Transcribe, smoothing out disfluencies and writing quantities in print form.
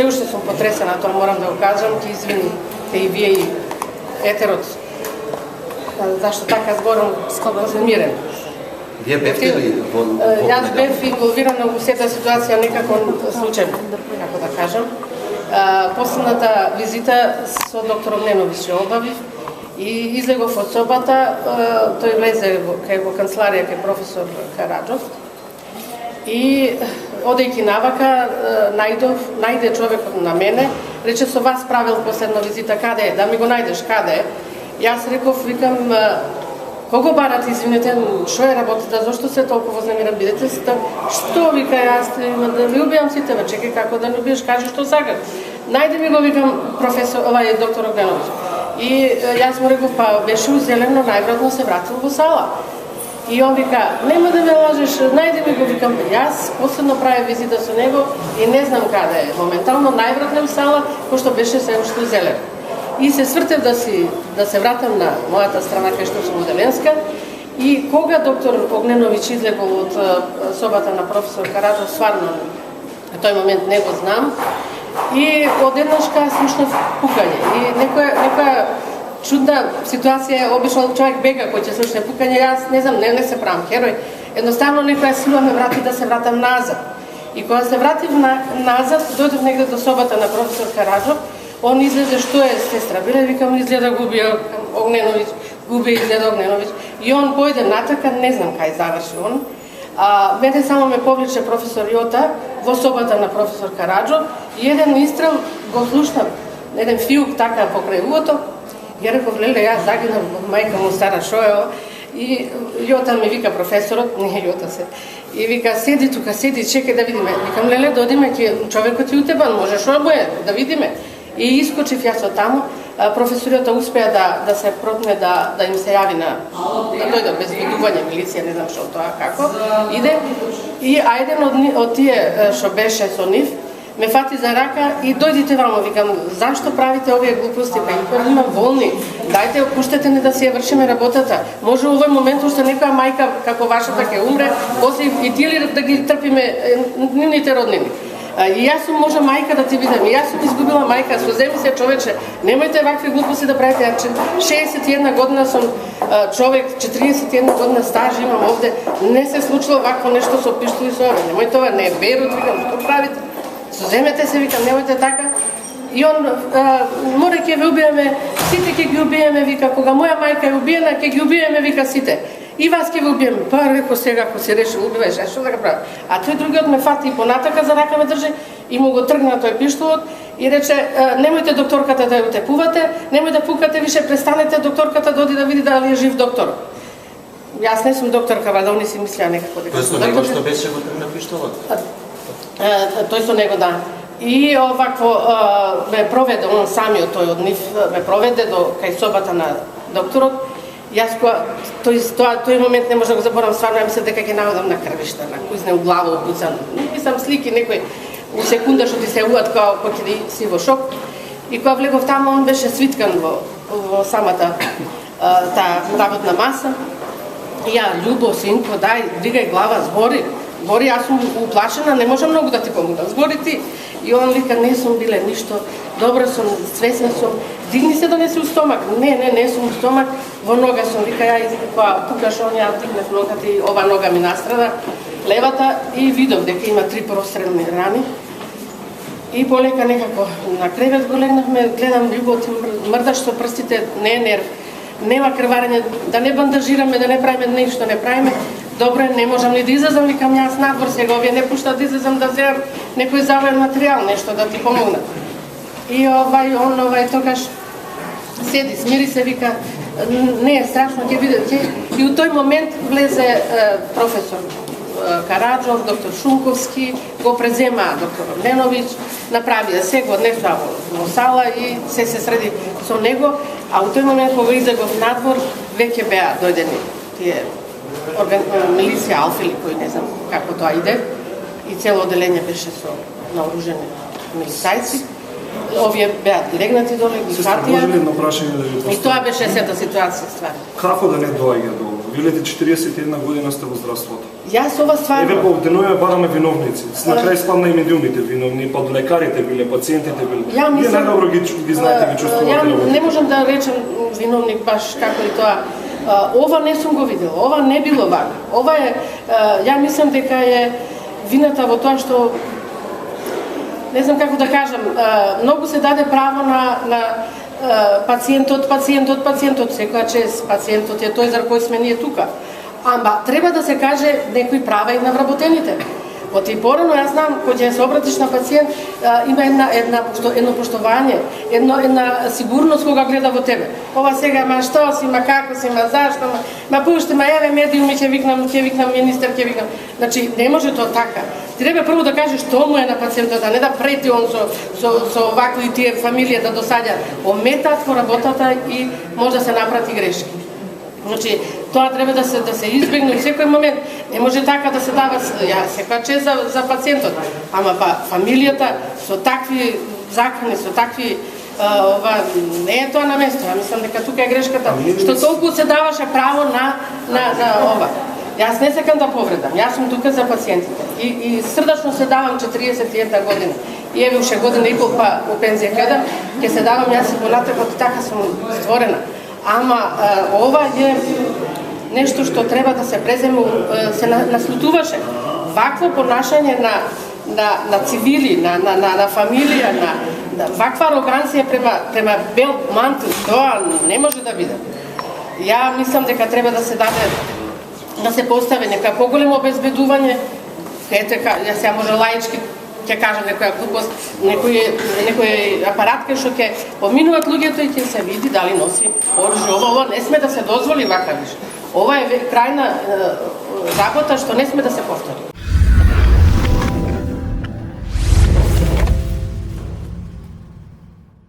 се уште сум потресена, тоа морам да го кажам, ќе извините и вие и етерот. Зашто така зборам вознемирен. Вие бевте ли во Јас бев инволвирана во сета ситуација некако случајно, како да кажам. Последната визита со доктор Огненовиќ ја обавив и излегов од собата, тој влезе во канцеларија кај професор Караджов и одејќи навака најде човекот на мене, рече со вас правил последна визита, каде е, да ми го најдеш, каде е. Јас реков, викам, кого барате, извинете, шо е работата, зашто се толку вознемирам, бидете се так, што, вика, јас да ви убијам сите, бе, чекај, како да не убиеш, кажи што сакаш. Најде ми го, викам, професор, доктор Огненовиќ. И јас му реков, па беше узелено, највратно се вратил во сала. И он вика, нема да ме лажеш, најде ми го, викам, јас последно правя визита со него и не знам каде е. Моментално највратно в сала, кој што беше се уште зелен. И се свртев да се вратам на мојата страна кај што сум од Еленска и кога доктор Огненовиќ излегол од собата на професор Караджов, сварно на тој момент не го знам и одеднашка слушнав пукање и некоја чудна ситуација, обично човек бега кој ќе слушне пукање, јас не знам, не се правам херој, едноставно некоја сила ме врати да се вратам назад. И кога се вратив назад, дојдов негде до собата на професор Караджов. Он излезе, што е сестра, биле, викам, изгледа губи Огненовиќ, изгледа Огненовиќ. И он појде натака, не знам кај заврши он. Мене само ме повлече професор Јота во собата на професор Караджов и еден истрел го слушнав, еден фиук така покрај уото. Ја реков, леле, јас загинав, мајка му стара, шо е ово? И Јота ми вика професорот, не Јота се, и вика, седи тука, седи, чекај да видиме. Викам, леле, додиме, човекот е утебан, може шо му е, да видиме. И искочив јас од таму, професорот успеа да се протне да им се јави да дојде без видување милиција, не знам што тоа како, иде, и еден од тие што беше со нив, ме фати за рака и дојдите вамо, викам, зашто правите овие глупости, па има волни, дајте, пуштете не да си ја вршиме работата, може во овој момент уште некоја мајка како вашата ќе умре, после и тие да ги трпиме нивните роднини. И јас сум може мајка да ти видам, и јас сум изгубила мајка, соземи се човече, немојте вакви глупости да правите, ја 61 година сум човек, 41 година стаж имам овде, не се случило вакво нешто со пиштоли со ове, немој тоа, не е верот, викам, што правите, соземете се, викам, немојте така. И он, море ќе ве убиеме, сите ќе ги убиеме, вика, кога моја мајка е убиена, ќе ги убиеме, вика, сите. И вас ќе ви убиеме. Па реко сега, ако се реши убиваш, што да го прави? А тој другиот ме фати и понатака за рака ме држи и му го тргна тој пиштолот и рече, немојте докторката да ја утепувате, немој да пукате више, престанете, докторката доди да види дали е жив доктор. Јас не сум докторка, вајде они си мислеа некако дека. Тој со него што беше го тргна пиштолот? Тој со него, да. И овакво ме проведе, он самиот тој од нив ме проведе до кај собата на докторот. Јас тој момент не можам да го заборам, стварно ја мислам дека ќе наводам на крвишта, на кузне у глава опуцан. Мислам слики некој у секунда што ти се уат кога ќе си во шок. И кога влегов таму, он беше свиткан во самата таа работна маса. И ја, љубо, синко, дај, дригај глава, збори. Збори, јас сум уплашена, не можам многу да ти помогнам. Збори ти. И он вика, не сум биле ништо, добро сум, свесна сум. Дигни се донеси у стомак. Не сум у стомак, во нога сум. Вика, ја кога пукаш, он ја дигнав ногата и ова нога ми настрада, левата, и видов дека има 3 прострелни рани. И полека некако на кревет го легнавме, гледам љубот, мрдаш со прстите, не е нерв, нема крварење, да не бандажираме, да не правиме ништо, не правиме. Добре, не можам ни да излезам, викам јас надвор сега, овие не пуштат да излезам да земам некој завоен материјал, нешто да ти помогна. И он тогаш седи, смири се, вика, не е страшно, ќе видите. И у тој момент влезе професор Караджов, доктор Шумковски, го презема доктор Огненовиќ, направија се, го однесоа во сала и се среди со него, а у тој момент кога излегов надвор, веќе беа дојдени тие милиција Алфили, кој не знам како тоа иде, и цело оделение беше со наоружени милицајци. Овие беа легнати доле, ги фатија. И тоа беше сета ситуација ствар. Како да не доаѓа до Билете 41 година сте во здравството. Јас ова стварно. Еве повденуваме бараме виновници. На крај спадна и медиумите виновни, па лекарите биле, пациентите биле. Вие најдобро ги знаете, ги чувствувате. Ја не можам да речем виновник баш како и тоа. Ова не сум го видела, ова не било вака. Ова е, ја мислам дека е вината во тоа што, не знам како да кажам, многу се даде право на пациентот, секоја чест пациентот е тој за кој сме ние тука. Ама треба да се каже некои права и на вработените. Од и порано јас знам кога ќе се обратиш на пациент, има едно поштовање, една сигурност кога гледа во тебе. Ова сега ма што си, ма како си, ма зашто, ма пушти, ма еве медиуми ќе викнам министер, ќе викнам. Значи не може тоа така. Треба прво да каже што му е на пациентот, а не да прети он со вакви тие фамилија да досаѓа. Ометаат во работата и може да се направи грешки. Значи, тоа треба да се избегне во секој момент. Не може така да се дава секоја чест за пациентот. Ама фамилијата со такви закони, со такви не е тоа на место. Ја мислам дека тука е грешката. Што толку се даваше право на ова. Јас не сакам да повредам. Јас сум тука за пациентите. И срдачно се давам 41 година. И еве уште година и пол па во пензија гледам, ќе се давам јас и понатаму, така сум створена. Ама ова е нешто што треба да се преземе, се наслутуваше. Вакво понашање на цивили, на фамилија, ваква ароганција према бел мантил, тоа не може да биде. Ја мислам дека треба да се даде, да се постави нека поголемо обезбедување, ете, јас ја може лаички ќе кажам некоја глупост, некој апарат кај што ќе поминуваат луѓето и ќе се види дали носи оружје. Ова не сме да се дозволи вака више. Ова е крајна работа што не сме да се повтори.